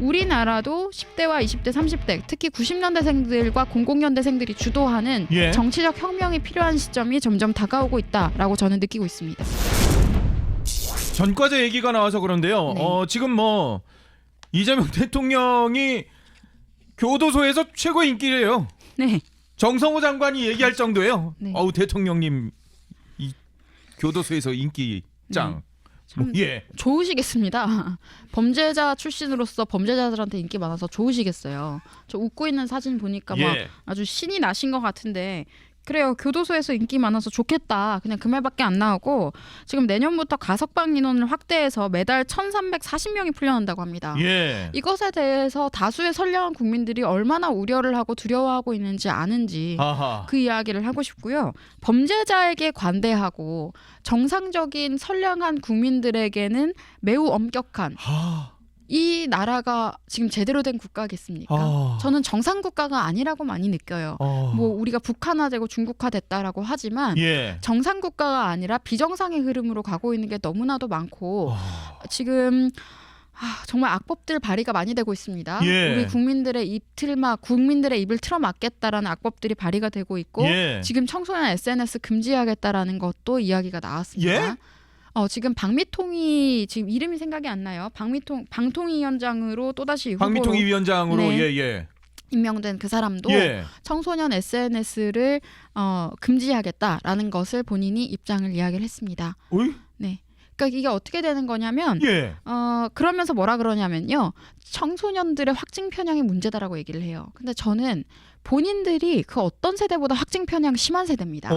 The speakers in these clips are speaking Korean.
우리나라도 10대와 20대, 30대, 특히 90년대생들과 00년대생들이 주도하는 예. 정치적 혁명이 필요한 시점이 점점 다가오고 있다라고 저는 느끼고 있습니다. 전과자 얘기가 나와서 그런데요. 네. 지금 뭐 이재명 대통령이 교도소에서 최고 인기래요. 네. 정성호 장관이 얘기할 정도예요. 네. 대통령님 이 교도소에서 인기 짱. 참 예. 좋으시겠습니다. 범죄자 출신으로서 범죄자들한테 인기 많아서 좋으시겠어요. 저 웃고 있는 사진 보니까 막 예. 아주 신이 나신 것 같은데 그래요. 교도소에서 인기 많아서 좋겠다. 그냥 그 말밖에 안 나오고 지금 내년부터 가석방 인원을 확대해서 매달 1,340명이 풀려난다고 합니다. 예. 이것에 대해서 다수의 선량한 국민들이 얼마나 우려를 하고 두려워하고 있는지 아는지 아하. 그 이야기를 하고 싶고요. 범죄자에게 관대하고 정상적인 선량한 국민들에게는 매우 엄격한 이 나라가 지금 제대로 된 국가겠습니까? 저는 정상 국가가 아니라고 많이 느껴요. 뭐 우리가 북한화되고 중국화됐다라고 하지만 예. 정상 국가가 아니라 비정상의 흐름으로 가고 있는 게 너무나도 많고 지금 정말 악법들 발의가 많이 되고 있습니다. 예. 우리 국민들의 입을 틀어막겠다라는 악법들이 발의가 되고 있고 예. 지금 청소년 SNS 금지하겠다라는 것도 이야기가 나왔습니다. 예? 지금 방미통이 지금 이름이 생각이 안 나요. 방통위 위원장으로 또다시 박미통위 위원장으로 네. 예. 임명된 그 사람도 예. 청소년 SNS를 금지하겠다라는 것을 본인이 입장을 이야기를 했습니다. 어이? 네. 그러니까 이게 어떻게 되는 거냐면 예. 그러면서 뭐라 그러냐면요. 청소년들의 확증 편향이 문제다라고 얘기를 해요. 근데 저는 본인들이 그 어떤 세대보다 확증 편향 심한 세대입니다.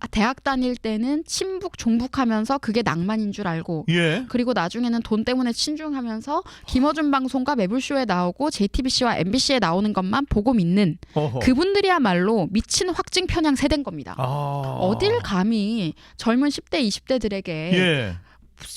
대학 다닐 때는 친북 종북하면서 그게 낭만인 줄 알고 예. 그리고 나중에는 돈 때문에 친중하면서 김어준 방송과 매불쇼에 나오고 JTBC와 MBC에 나오는 것만 보고 믿는 그분들이야말로 미친 확증 편향 세대인 겁니다. 어딜 감히 젊은 10대, 20대들에게 예.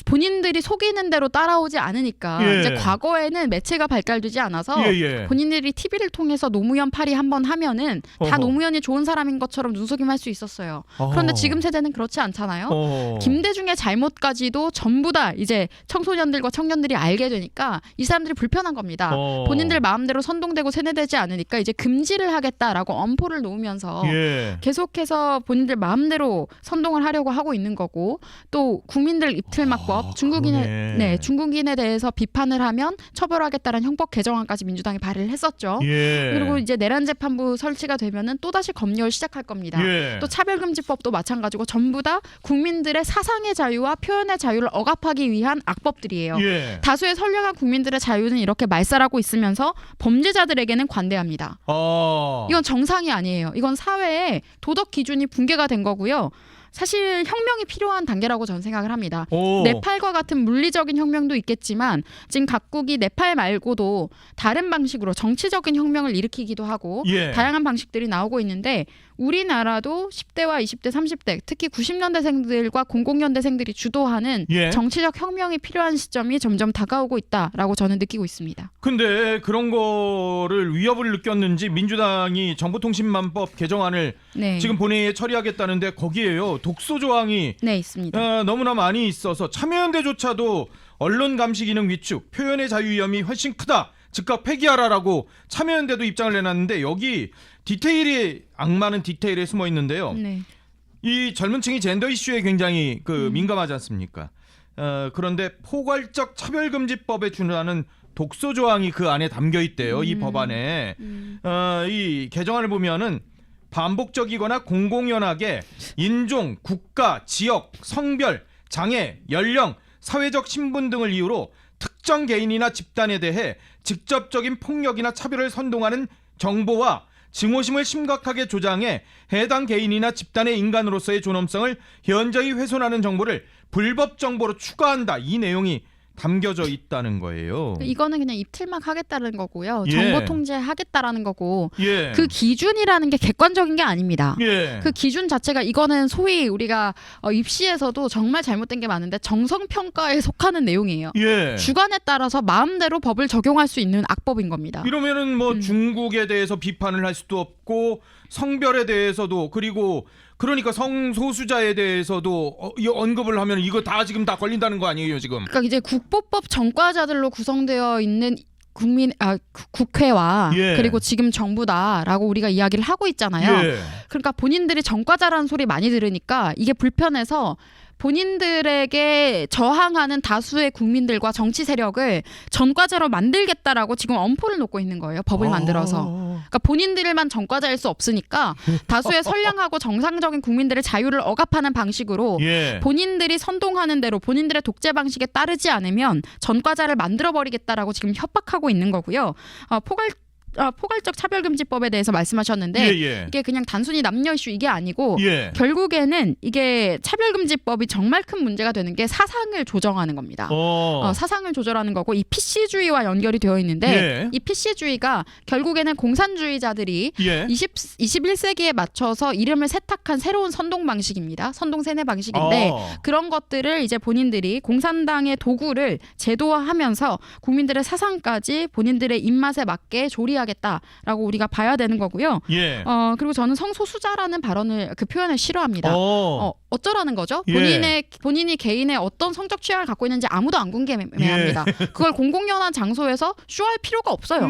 본인들이 속이는 대로 따라오지 않으니까 예. 이제 과거에는 매체가 발달되지 않아서 예. 본인들이 TV를 통해서 노무현 팔이 한번 하면은 다 노무현이 좋은 사람인 것처럼 눈속임할 수 있었어요. 그런데 지금 세대는 그렇지 않잖아요. 김대중의 잘못까지도 전부 다 이제 청소년들과 청년들이 알게 되니까 이 사람들이 불편한 겁니다. 본인들 마음대로 선동되고 세뇌되지 않으니까 이제 금지를 하겠다라고 엄포를 놓으면서 예. 계속해서 본인들 마음대로 선동을 하려고 하고 있는 거고 또 국민들 입틀막법 중국인에 대해서 비판을 하면 처벌하겠다는 형법 개정안까지 민주당이 발의를 했었죠. 예. 그리고 이제 내란 재판부 설치가 되면은 또 다시 검열 시작할 겁니다. 예. 또 차별금지법도 마찬가지고 전부 다 국민들의 사상의 자유와 표현의 자유를 억압하기 위한 악법들이에요. 예. 다수의 선량한 국민들의 자유는 이렇게 말살하고 있으면서 범죄자들에게는 관대합니다. 이건 정상이 아니에요. 이건 사회의 도덕 기준이 붕괴가 된 거고요. 사실 혁명이 필요한 단계라고 저는 생각을 합니다. 네팔과 같은 물리적인 혁명도 있겠지만 지금 각국이 네팔 말고도 다른 방식으로 정치적인 혁명을 일으키기도 하고 다양한 방식들이 나오고 있는데 우리나라도 10대와 20대, 30대 특히 90년대생들과 00년대생들이 주도하는 정치적 혁명이 필요한 시점이 점점 다가오고 있다라고 저는 느끼고 있습니다. 근데 그런 거를 위협을 느꼈는지 민주당이 정보통신망법 개정안을 지금 본회의에 처리하겠다는데 거기에요. 독소 조항이 있습니다. 너무나 많이 있어서 참여연대조차도 언론 감시 기능 위축, 표현의 자유 위험이 훨씬 크다. 즉각 폐기하라라고 참여연대도 입장을 내놨는데 여기 디테일이 악마는 디테일에 숨어 있는데요. 이 젊은 층이 젠더 이슈에 굉장히 민감하지 않습니까? 그런데 포괄적 차별금지법에 준하는 독소 조항이 그 안에 담겨 있대요. 이 법안에. 이 개정안을 보면은 반복적이거나 공공연하게 인종, 국가, 지역, 성별, 장애, 연령, 사회적 신분 등을 이유로 특정 개인이나 집단에 대해 직접적인 폭력이나 차별을 선동하는 정보와 증오심을 심각하게 조장해 해당 개인이나 집단의 인간으로서의 존엄성을 현저히 훼손하는 정보를 불법 정보로 추가한다. 이 내용이 담겨져 있다는 거예요. 이거는 그냥 입틀막 하겠다는 거고요. 정보 통제하겠다라는 거고 예. 그 기준이라는 게 객관적인 게 아닙니다. 예. 그 기준 자체가 이거는 소위 우리가 입시에서도 정말 잘못된 게 많은데 정성평가에 속하는 내용이에요. 예. 주관에 따라서 마음대로 법을 적용할 수 있는 악법인 겁니다. 이러면은 뭐 중국에 대해서 비판을 할 수도 없고 성별에 대해서도 그리고 그러니까 성소수자에 대해서도 언급을 하면 이거 다 지금 다 걸린다는 거 아니에요 지금? 그러니까 이제 국보법 전과자들로 구성되어 있는 국회와 예. 그리고 지금 정부다라고 우리가 이야기를 하고 있잖아요. 예. 그러니까 본인들이 전과자라는 소리 많이 들으니까 이게 불편해서 본인들에게 저항하는 다수의 국민들과 정치 세력을 전과자로 만들겠다라고 지금 엄포를 놓고 있는 거예요. 법을 만들어서. 그러니까 본인들만 전과자일 수 없으니까 다수의 선량하고 정상적인 국민들의 자유를 억압하는 방식으로 예. 본인들이 선동하는 대로 본인들의 독재 방식에 따르지 않으면 전과자를 만들어버리겠다라고 지금 협박하고 있는 거고요. 포괄적 차별금지법에 대해서 말씀하셨는데 예. 이게 그냥 단순히 남녀 이슈 이게 아니고 예. 결국에는 이게 차별금지법이 정말 큰 문제가 되는 게 사상을 조정하는 겁니다. 사상을 조절하는 거고 이 PC주의와 연결이 되어 있는데 예. 이 PC주의가 결국에는 공산주의자들이 예. 21세기에 맞춰서 이름을 세탁한 새로운 선동 방식입니다. 선동 세뇌 방식인데 그런 것들을 이제 본인들이 공산당의 도구를 제도화하면서 국민들의 사상까지 본인들의 입맛에 맞게 조리하겠다라고 우리가 봐야 되는 거고요. 예. 그리고 저는 성소수자라는 그 표현을 싫어합니다. 어쩌라는 거죠? 예. 본인이 개인의 어떤 성적 취향을 갖고 있는지 아무도 안 궁금해합니다. 예. 그걸 공공연한 장소에서 쇼할 필요가 없어요.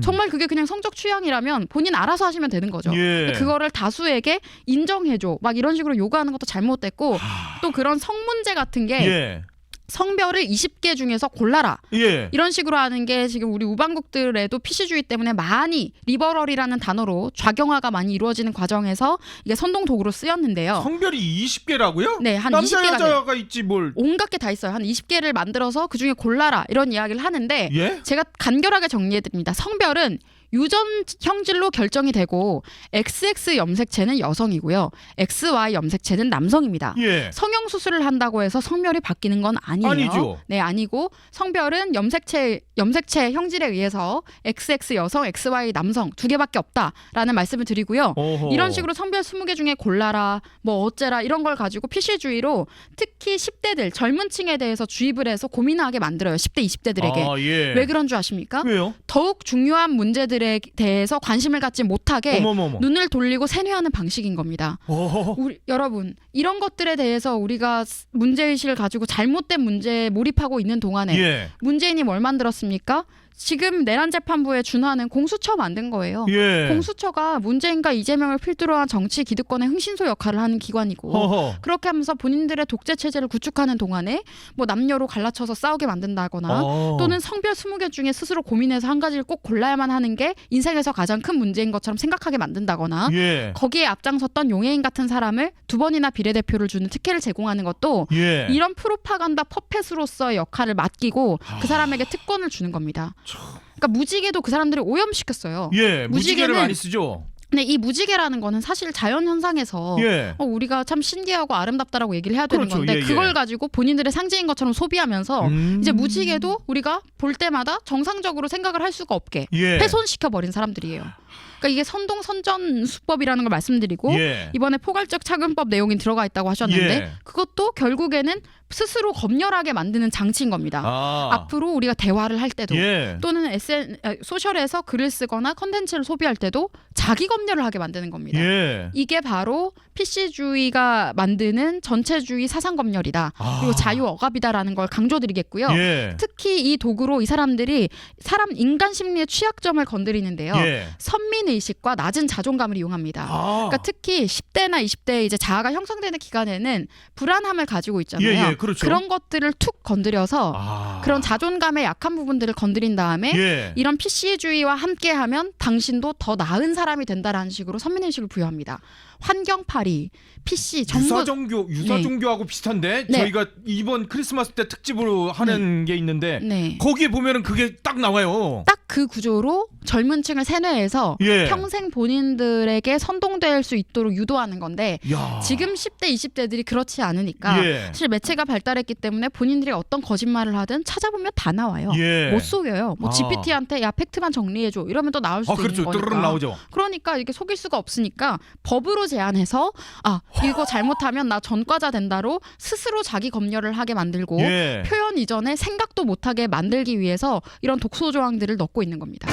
정말 그게 그냥 성적 취향이라면 본인 알아서 하시면 되는 거죠. 예. 그거를 다수에게 인정해줘 막 이런 식으로 요구하는 것도 잘못됐고 또 그런 성 문제 같은 게 예. 성별을 20개 중에서 골라라. 예. 이런 식으로 하는 게 지금 우리 우방국들에도 PC주의 때문에 많이 리버럴이라는 단어로 좌경화가 많이 이루어지는 과정에서 이게 선동 도구로 쓰였는데요. 성별이 20개라고요? 네, 한 남자 20개가 여자가 있지 뭘. 온갖 게 다 있어요. 한 20개를 만들어서 그중에 골라라 이런 이야기를 하는데 예? 제가 간결하게 정리해드립니다. 성별은 유전 형질로 결정이 되고 XX 염색체는 여성이고요. XY 염색체는 남성입니다. 예. 성형 수술을 한다고 해서 성별이 바뀌는 건 아니에요. 아니죠. 네, 아니고 성별은 염색체 형질에 의해서 XX 여성, XY 남성 두 개밖에 없다라는 말씀을 드리고요. 어허. 이런 식으로 성별 20개 중에 골라라, 뭐 어째라 이런 걸 가지고 PC주의로 특히 10대들 젊은 층에 대해서 주입을 해서 고민하게 만들어요. 10대, 20대들에게. 예. 왜 그런 줄 아십니까? 왜요? 더욱 중요한 문제들에 대해서 관심을 갖지 못하게 어머머머. 눈을 돌리고 세뇌하는 방식인 겁니다. 여러분 이런 것들에 대해서 우리가 문제의식을 가지고 잘못된 문제에 몰입하고 있는 동안에 예. 문재인이 뭘 만들었습니까? 지금 내란 재판부에 준하는 공수처 만든 거예요. 예. 공수처가 문재인과 이재명을 필두로 한 정치 기득권의 흥신소 역할을 하는 기관이고 허허. 그렇게 하면서 본인들의 독재 체제를 구축하는 동안에 뭐 남녀로 갈라쳐서 싸우게 만든다거나 또는 성별 20개 중에 스스로 고민해서 한 가지를 꼭 골라야만 하는 게 인생에서 가장 큰 문제인 것처럼 생각하게 만든다거나 예. 거기에 앞장섰던 용해인 같은 사람을 2번이나 비례대표를 주는 특혜를 제공하는 것도 예. 이런 프로파간다 퍼펫으로서의 역할을 맡기고 그 사람에게 특권을 주는 겁니다. 그러니까 무지개도 그 사람들이 오염시켰어요. 예. 무지개를 무지개는- 많이 쓰죠. 근데 이 무지개라는 거는 사실 자연 현상에서 예. 우리가 참 신기하고 아름답다라고 얘기를 해야 되는 그렇죠. 건데 예, 예. 그걸 가지고 본인들의 상징인 것처럼 소비하면서 이제 무지개도 우리가 볼 때마다 정상적으로 생각을 할 수가 없게 예. 훼손시켜 버린 사람들이에요. 그러니까 이게 선동 선전 수법이라는 걸 말씀드리고 예. 이번에 포괄적 차근법 내용이 들어가 있다고 하셨는데 예. 그것도 결국에는 스스로 검열하게 만드는 장치인 겁니다. 앞으로 우리가 대화를 할 때도 예. 또는 소셜에서 글을 쓰거나 컨텐츠를 소비할 때도 자기 검열을 하게 만드는 겁니다. 예. 이게 바로 PC주의가 만드는 전체주의 사상 검열이다. 그리고 자유 억압이다라는 걸 강조드리겠고요. 예. 특히 이 도구로 이 사람들이 인간 심리의 취약점을 건드리는데요. 예. 선민 의식과 낮은 자존감을 이용합니다. 그러니까 특히 10대나 20대 이제 자아가 형성되는 기간에는 불안함을 가지고 있잖아요. 예, 예, 그렇죠. 런 것들을 툭 건드려서 그런 자존감의 약한 부분들을 건드린 다음에 예. 이런 PC주의와 함께하면 당신도 더 나은 사람이 된다라는 식으로 선민의식을 부여합니다. 환경파리, PC 전부 유사종교하고 비슷한데 네. 저희가 이번 크리스마스 때 특집으로 하는 게 있는데 네. 거기에 보면은 그게 딱 나와요. 딱 그 구조로 젊은 층을 세뇌해서 예. 평생 본인들에게 선동될 수 있도록 유도하는 건데 야. 지금 10대, 20대들이 그렇지 않으니까 예. 사실 매체가 발달했기 때문에 본인들이 어떤 거짓말을 하든 찾아보면 다 나와요. 예. 못 속여요. 뭐 GPT한테 야 팩트만 정리해줘 이러면 또 나올 수도 그렇죠. 있는 거니까. 뜨르륵 나오죠. 그러니까 이게 속일 수가 없으니까 법으로 제한해서 이거 잘못하면 나 전과자 된다로 스스로 자기 검열을 하게 만들고 예. 표현 이전에 생각도 못하게 만들기 위해서 이런 독소 조항들을 넣고 있는 겁니다.